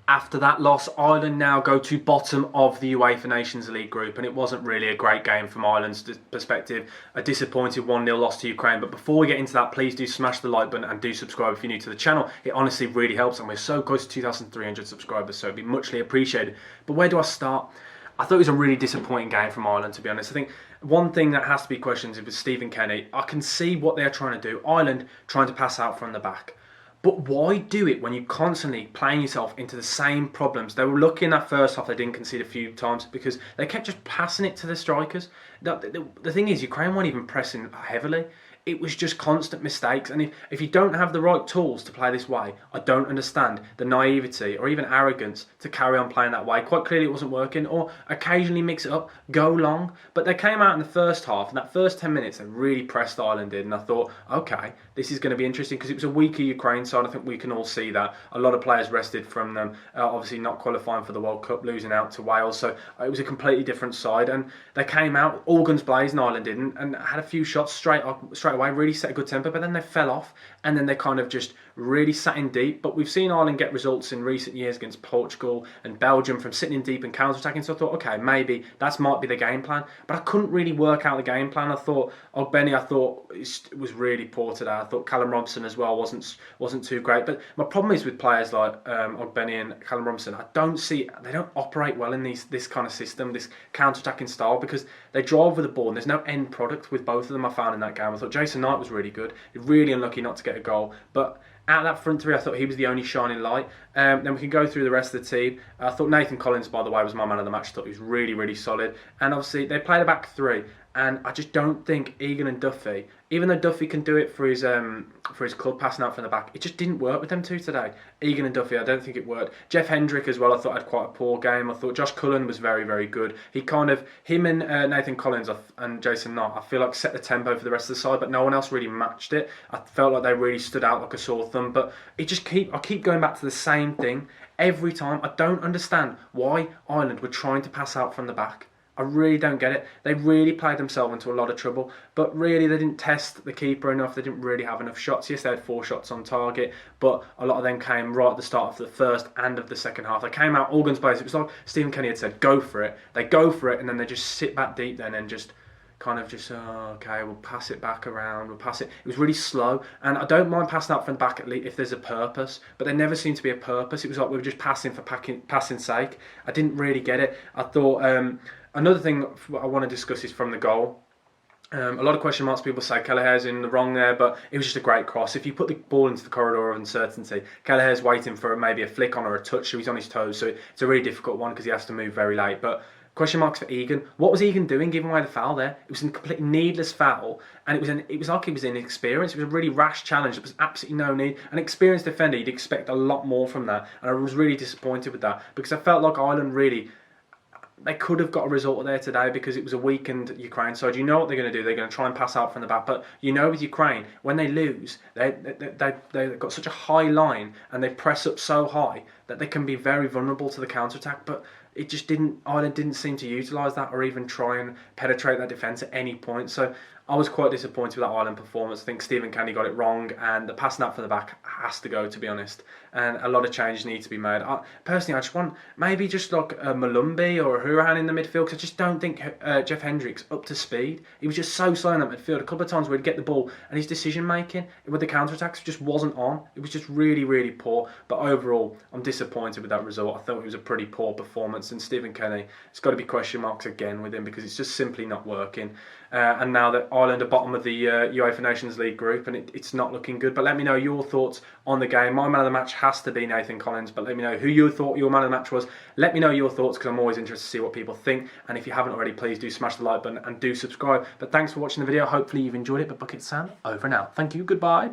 After that loss, Ireland now go to bottom of the UEFA Nations League group, and it wasn't really a great game from Ireland's perspective. A disappointing 1-0 loss to Ukraine. But before we get into that, please do smash the like button and do subscribe if you're new to the channel. It honestly really helps, and we're so close to 2,300 subscribers, so it'd be muchly appreciated. But where do I start? I thought it was a really disappointing game from Ireland, to be honest. I think one thing that has to be questioned is with Stephen Kenny. I can see what they're trying to do. Ireland trying to pass out from the back. But why do it when you're constantly playing yourself into the same problems? They were lucky in that first half they didn't concede a few times because they kept just passing it to the strikers. The thing is, Ukraine weren't even pressing heavily. It was just constant mistakes. And if you don't have the right tools to play this way, I don't understand the naivety or even arrogance to carry on playing that way. Quite clearly it wasn't working. Or occasionally mix it up, go long. But they came out in the first half, and that first 10 minutes, they really pressed Ireland in. And I thought, okay, this is going to be interesting because it was a weaker Ukraine side. I think we can all see that. A lot of players rested from them. Obviously not qualifying for the World Cup, losing out to Wales. So it was a completely different side. And they came out, all guns blazing, Ireland didn't, and had a few shots straight away, really set a good tempo, but then they fell off, and then they kind of just really sat in deep. But we've seen Ireland get results in recent years against Portugal and Belgium from sitting in deep and counter-attacking, so I thought, okay, maybe that might be the game plan, but I couldn't really work out the game plan. I thought Ogbeni, it was really poor today. I thought Callum Robinson as well wasn't too great, but my problem is with players like Ogbeni and Callum Robinson, they don't operate well in this kind of system, this counter-attacking style, because they drive with the ball and there's no end product with both of them. I found in that game, I thought Jason Knight was really good. Really unlucky not to get a goal, but out of that front three, I thought he was the only shining light. Then we can go through the rest of the team. I thought Nathan Collins, by the way, was my man of the match. I thought he was really, really solid. And obviously, they played a back three. And I just don't think Egan and Duffy, even though Duffy can do it for his club, passing out from the back, it just didn't work with them two today. Egan and Duffy, I don't think it worked. Jeff Hendrick as well, I thought had quite a poor game. I thought Josh Cullen was very, very good. Him and Nathan Collins and Jason Knight, I feel like set the tempo for the rest of the side, but no one else really matched it. I felt like they really stood out like a sore thumb, but I keep going back to the same thing every time. I don't understand why Ireland were trying to pass out from the back. I really don't get it. They really played themselves into a lot of trouble, but really they didn't test the keeper enough. They didn't really have enough shots. Yes, they had 4 shots on target, but a lot of them came right at the start of the first and of the second half. They came out all guns blazing. It was like Stephen Kenny had said, go for it. They go for it, and then they just sit back deep then and just okay, we'll pass it back around, we'll pass it. It was really slow, and I don't mind passing out from the back at least if there's a purpose, but there never seemed to be a purpose. It was like we were just passing for passing sake. I didn't really get it. I thought another thing I want to discuss is from the goal. A lot of question marks. People say Kelleher's in the wrong there, but it was just a great cross. If you put the ball into the corridor of uncertainty, Kelleher's waiting for maybe a flick on or a touch, so he's on his toes, so it's a really difficult one because he has to move very late. But question marks for Egan. What was Egan doing giving away the foul there? It was a completely needless foul, and it was like he was inexperienced. It was a really rash challenge. There was absolutely no need. An experienced defender, you'd expect a lot more from that, and I was really disappointed with that because I felt like Ireland really, they could have got a result there today because it was a weakened Ukraine side. You know what they're going to do. They're going to try and pass out from the back. But you know with Ukraine, when they lose, they've got such a high line and they press up so high that they can be very vulnerable to the counter-attack. But it just Ireland didn't seem to utilise that or even try and penetrate that defence at any point. So I was quite disappointed with that Ireland performance. I think Stephen Kenny got it wrong, and the passing out from the back has to go, to be honest. And a lot of changes need to be made. Personally, I just want maybe just like a Malumbi or a Hurahan in the midfield, because I just don't think Jeff Hendrick's up to speed. He was just so slow in that midfield. A couple of times where he'd get the ball and his decision-making with the counter-attacks just wasn't on. It was just really, really poor. But overall, I'm disappointed with that result. I thought it was a pretty poor performance. And Stephen Kenny, it's got to be question marks again with him because it's just simply not working. And now that Ireland are bottom of the UEFA Nations League group, and it's not looking good. But let me know your thoughts on the game. My man of the match has to be Nathan Collins, but let me know who you thought your man of the match was. Let me know your thoughts because I'm always interested to see what people think. And if you haven't already, please do smash the like button and do subscribe. But thanks for watching the video. Hopefully you've enjoyed it. But Bucket Sam, over and out. Thank you. Goodbye.